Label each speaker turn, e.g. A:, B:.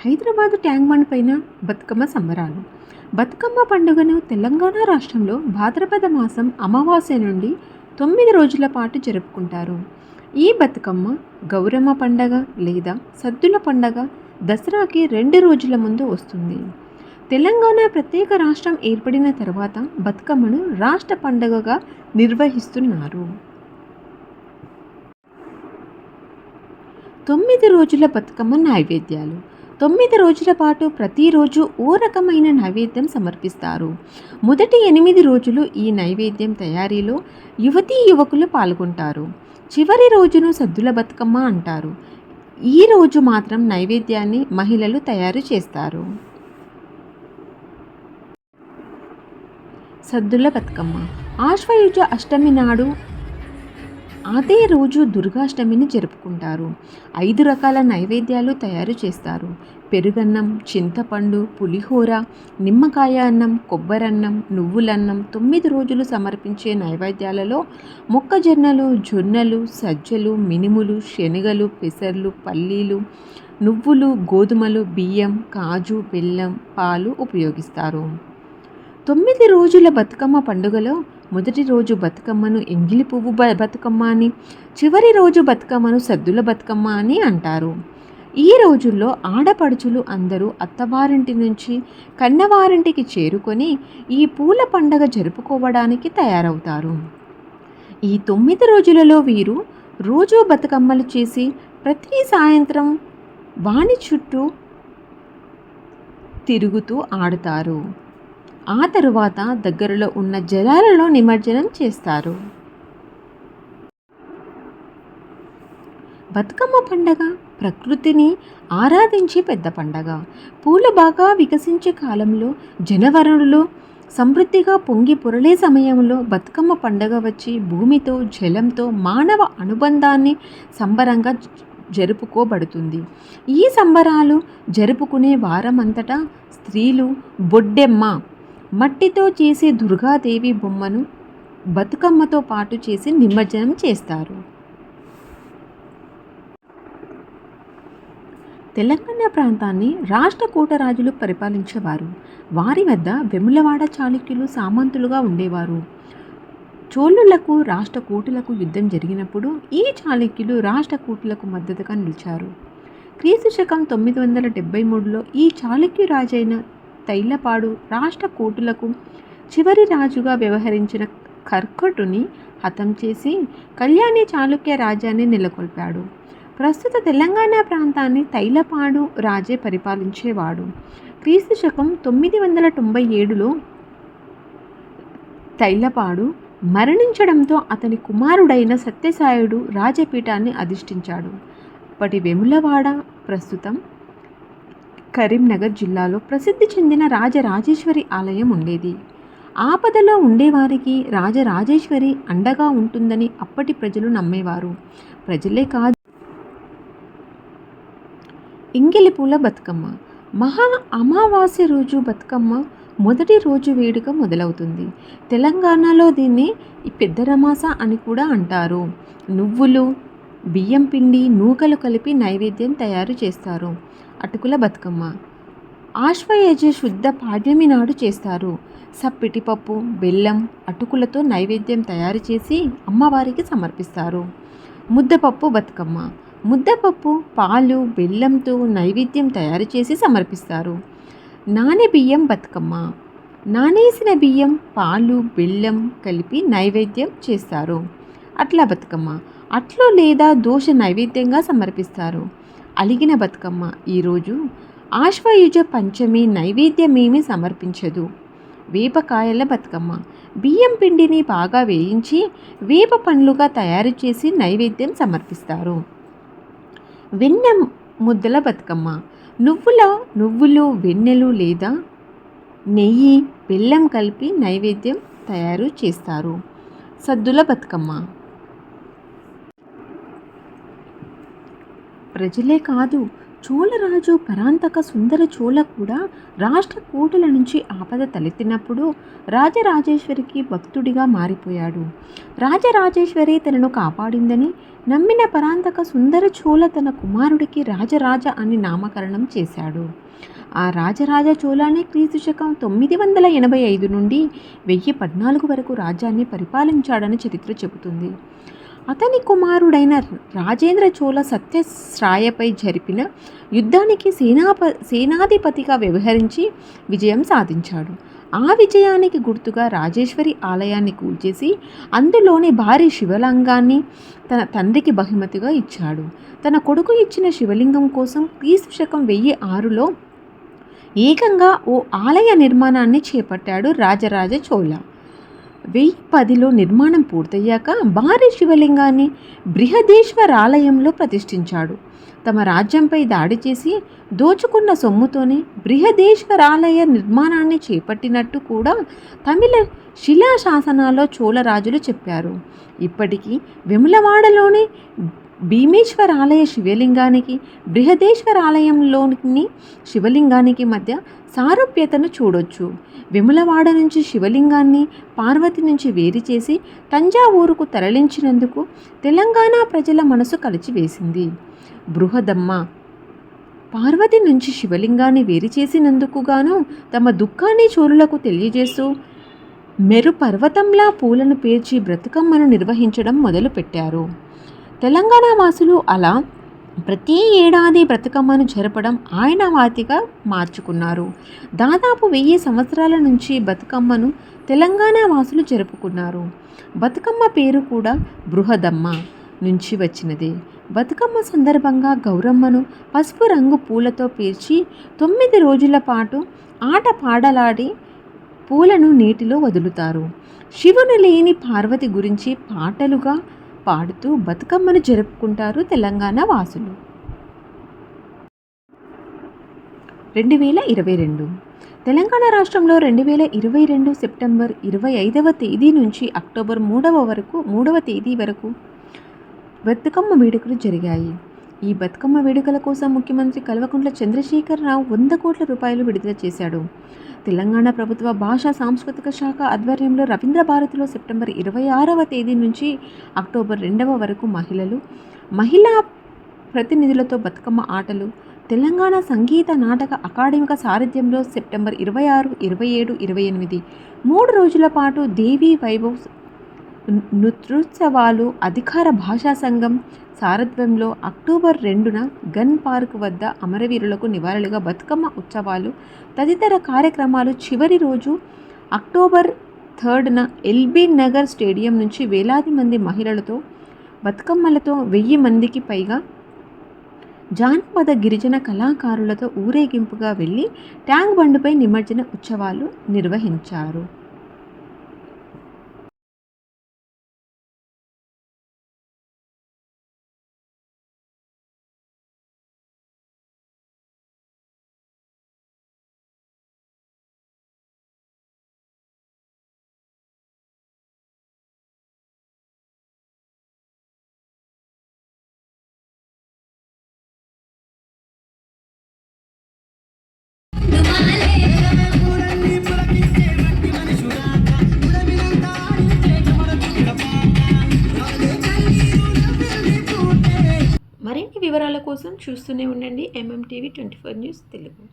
A: Hyderabad tank bund పైన బతుకమ్మ సంబరాలు. బతుకమ్మ పండుగను తెలంగాణ రాష్ట్రంలో భాద్రపద మాసం అమావాస్య నుండి 9 రోజుల పాటు జరుపుకుంటారు. ఈ బతుకమ్మ గౌరమ్మ పండగ లేదా సద్దుల పండగ దసరాకి 2 రోజుల ముందు వస్తుంది. తెలంగాణ ప్రత్యేక రాష్ట్రం ఏర్పడిన తర్వాత బతుకమ్మను రాష్ట్ర పండుగగా నిర్వహిస్తున్నారు. 9 రోజుల బతుకమ్మ నైవేద్యాలు. 9 రోజుల పాటు ప్రతిరోజు ఓ రకమైన నైవేద్యం సమర్పిస్తారు. మొదటి 8 రోజులు ఈ నైవేద్యం తయారీలో యువతీ యువకులు పాల్గొంటారు. చివరి రోజును సద్దుల బతుకమ్మ అంటారు. ఈ రోజు మాత్రం నైవేద్యాన్ని మహిళలు తయారు చేస్తారు. సద్దుల బతుకమ్మ ఆశ్వయుజ అష్టమి నాడు అదే రోజు దుర్గాష్టమిని జరుపుకుంటారు. 5 రకాల నైవేద్యాలు తయారు చేస్తారు. పెరుగన్నం, చింతపండు, పులిహోర, నిమ్మకాయ అన్నం, కొబ్బరన్నం, నువ్వులన్నం. 9 రోజులు సమర్పించే నైవేద్యాలలో మొక్కజొన్నలు, జొన్నలు, సజ్జలు, మినుములు, శనగలు, పెసర్లు, పల్లీలు, నువ్వులు, గోధుమలు, బియ్యం, కాజు, బెల్లం, పాలు ఉపయోగిస్తారు. 9 రోజుల బతుకమ్మ పండుగలో మొదటి రోజు బతుకమ్మను ఎంగిలి పువ్వు బతుకమ్మ అని, చివరి రోజు బతుకమ్మను సద్దుల బతుకమ్మ అని అంటారు. ఈ రోజుల్లో ఆడపడుచులు అందరూ అత్తవారింటి నుంచి కన్నవారింటికి చేరుకొని ఈ పూల పండగ జరుపుకోవడానికి తయారవుతారు. ఈ 9 రోజులలో వీరు రోజు బతుకమ్మలు చేసి ప్రతి సాయంత్రం వాణి చుట్టూ తిరుగుతూ ఆడుతారు. ఆ తరువాత దగ్గరలో ఉన్న జలాలలో నిమజ్జనం చేస్తారు. బతుకమ్మ పండగ ప్రకృతిని ఆరాధించే పెద్ద పండగ. పూలు బాగా వికసించే కాలంలో జనవరులు సమృద్ధిగా పొంగి పొరలే సమయంలో బతుకమ్మ పండగ వచ్చి భూమితో జలంతో మానవ అనుబంధాన్ని సంబరంగా జరుపుకోబడుతుంది. ఈ సంబరాలు జరుపుకునే వారమంతటా స్త్రీలు బొడ్డెమ్మ మట్టితో చేసే దుర్గాదేవి బొమ్మను బతుకమ్మతో పాటు చేసి నిమజ్జనం చేస్తారు. తెలంగాణ ప్రాంతాన్ని రాష్ట్ర కోటరాజులు పరిపాలించేవారు. వారి వద్ద వెములవాడ చాళుక్యులు సామంతులుగా ఉండేవారు. చోళులకు రాష్ట్ర కూటులకు యుద్ధం జరిగినప్పుడు ఈ చాళుక్యులు రాష్ట్ర కూటులకు మద్దతుగా నిలిచారు. క్రీస్తు శకం 973లో ఈ చాళుక్య రాజైన తైలపాడు రాష్ట్ర కూటులకు చివరి రాజుగా వ్యవహరించిన కర్కటుని హతం చేసి కళ్యాణి చాళుక్య రాజ్యాన్ని నెలకొల్పాడు. ప్రస్తుత తెలంగాణ ప్రాంతాన్ని తైలపాడు రాజే పరిపాలించేవాడు. క్రీస్తు శకం 997లో తైలపాడు మరణించడంతో అతని కుమారుడైన సత్యసాయుడు రాజపీఠాన్ని అధిష్ఠించాడు. అప్పటి వెములవాడ ప్రస్తుతం కరీంనగర్ జిల్లాలో ప్రసిద్ధి చెందిన రాజరాజేశ్వరి ఆలయం ఉండేది. ఆపదలో ఉండేవారికి రాజరాజేశ్వరి అండగా ఉంటుందని అప్పటి ప్రజలు నమ్మేవారు. ప్రజలే కాదు, ఎంగిలి పూల బతుకమ్మ మహా అమావాస్య రోజు బతుకమ్మ మొదటి రోజు వేడుక మొదలవుతుంది. తెలంగాణలో దీన్ని పెద్దరమాస అని కూడా అంటారు. నువ్వులు, బియ్యం పిండి, నూకలు కలిపి నైవేద్యం తయారు చేస్తారు. అటుకుల బతుకమ్మ ఆశ్వయుజ శుద్ధ పాడ్యమి నాడు చేస్తారు. సప్పిటి పప్పు, బెల్లం, అటుకులతో నైవేద్యం తయారు చేసి అమ్మవారికి సమర్పిస్తారు. ముద్దపప్పు బతుకమ్మ ముద్దపప్పు, పాలు, బెల్లంతో నైవేద్యం తయారు చేసి సమర్పిస్తారు. నానె బియ్యం బతుకమ్మ నానేసిన బియ్యం, పాలు, బెల్లం కలిపి నైవేద్యం చేస్తారు. అట్ల బతుకమ్మ అట్లు లేదా దోశ నైవేద్యంగా సమర్పిస్తారు. అలిగిన బతుకమ్మ ఈరోజు ఆశ్వయుజ పంచమి నైవేద్యమేమీ సమర్పించదు. వేపకాయల బతుకమ్మ బియ్యం పిండిని బాగా వేయించి వేప పండ్లుగా తయారు చేసి నైవేద్యం సమర్పిస్తారు. వెన్నె ముద్దల బతుకమ్మ నువ్వులు, వెన్నెలు లేదా నెయ్యి, బెల్లం కలిపి నైవేద్యం తయారు చేస్తారు. సద్దుల బతుకమ్మ ప్రజలే కాదు, చోళరాజు పరాంతక సుందర చోళ కూడా రాష్ట్ర కోటల నుంచి ఆపద తలెత్తినప్పుడు రాజరాజేశ్వరికి భక్తుడిగా మారిపోయాడు. రాజరాజేశ్వరి తనను కాపాడిందని నమ్మిన పరాంతక సుందర చోళ తన కుమారుడికి రాజరాజ అని నామకరణం చేశాడు. ఆ రాజరాజ చోళానే క్రీస్తు శకం 985 నుండి 1014 వరకు రాజ్యాన్ని పరిపాలించాడని చరిత్ర చెబుతుంది. అతని కుమారుడైన రాజేంద్ర చోళ సత్యశ్రాయపై జరిపిన యుద్ధానికి సేనాధిపతిగా వ్యవహరించి విజయం సాధించాడు. ఆ విజయానికి గుర్తుగా రాజేశ్వరి ఆలయాన్ని కూల్చేసి అందులోని భారీ శివలింగాన్ని తన తండ్రికి బహుమతిగా ఇచ్చాడు. తన కొడుకు ఇచ్చిన శివలింగం కోసం క్రీస్తు శకం 1006లో ఏకంగా ఓ ఆలయ నిర్మాణాన్ని చేపట్టాడు రాజరాజ చోళ. 1010లో నిర్మాణం పూర్తయ్యాక భారీ శివలింగాన్ని బృహదేశ్వరాలయంలో ప్రతిష్ఠించాడు. తమ రాజ్యంపై దాడి చేసి దోచుకున్న సొమ్ముతోనే బృహదేశ్వరాలయ నిర్మాణాన్ని చేపట్టినట్టు కూడా తమిళ శిలాశాసనాల్లో చోళరాజులు చెప్పారు. ఇప్పటికీ వెములవాడలోని భీమేశ్వరాలయ శివలింగానికి బృహదేశ్వరాలయంలోని శివలింగానికి మధ్య సారూప్యతను చూడొచ్చు. వెములవాడ నుంచి శివలింగాన్ని పార్వతి నుంచి వేరు చేసి తంజావూరుకు తరలించినందుకు తెలంగాణ ప్రజల మనసు కలిచివేసింది. బృహదమ్మ పార్వతి నుంచి శివలింగాన్ని వేరు చేసినందుకు గాను తమ దుఃఖాన్ని చోరులకు తెలియజేస్తూ మెరు పర్వతంలా పూలను పేర్చి బ్రతుకమ్మను నిర్వహించడం మొదలుపెట్టారు. తెలంగాణ వాసులు అలా ప్రతి ఏడాది బ్రతుకమ్మను జరపడం ఆనవాయితీగా మార్చుకున్నారు. దాదాపు 1000 సంవత్సరాల నుంచి బతుకమ్మను తెలంగాణ వాసులు జరుపుకున్నారు. బతుకమ్మ పేరు కూడా బృహదమ్మ నుంచి వచ్చినదే. బతుకమ్మ సందర్భంగా గౌరమ్మను పసుపు రంగు పూలతో పేర్చి 9 రోజుల పాటు ఆట పాడలాడి పూలను నీటిలో వదులుతారు. శివుని లేని పార్వతి గురించి పాటలుగా పాడుతూ బతుకమ్మను జరుపుకుంటారు తెలంగాణ వాసులు. 2022 తెలంగాణ రాష్ట్రంలో 2022 సెప్టెంబర్ 25వ తేదీ నుంచి అక్టోబర్ 3వ తేదీ వరకు బతుకమ్మ వేడుకలు జరిగాయి. ఈ బతుకమ్మ వేడుకల కోసం ముఖ్యమంత్రి కల్వకుంట్ల చంద్రశేఖరరావు 100 కోట్ల రూపాయలు విడుదల చేశాడు. తెలంగాణ ప్రభుత్వ భాషా సాంస్కృతిక శాఖ ఆధ్వర్యంలో రవీంద్ర భారతిలో సెప్టెంబర్ 26వ తేదీ నుంచి అక్టోబర్ 2వ వరకు మహిళా ప్రతినిధులతో బతుకమ్మ ఆటలు, తెలంగాణ సంగీత నాటక అకాడమిక సారథ్యంలో సెప్టెంబర్ 26, 27, 28 3 రోజుల పాటు దేవీ వైభవ్ నృత్యోత్సవాలు అధికార భాషా సంఘం సారథ్యంలో అక్టోబర్ 2న గన్ పార్క్ వద్ద అమరవీరులకు నివాళులుగా బతుకమ్మ ఉత్సవాలు తదితర కార్యక్రమాలు. చివరి రోజు అక్టోబర్ 3న ఎల్బీ నగర్ స్టేడియం నుంచి వేలాది మంది మహిళలతో బతుకమ్మలతో 1000 మందికి పైగా జానపద గిరిజన కళాకారులతో ఊరేగింపుగా వెళ్ళి ట్యాంక్ బండ్పై నిమజ్జన ఉత్సవాలు నిర్వహించారు. మరిన్ని వివరాల కోసం చూస్తూనే ఉండండి ఎంఎంటీవీ 24 న్యూస్ తెలుగు.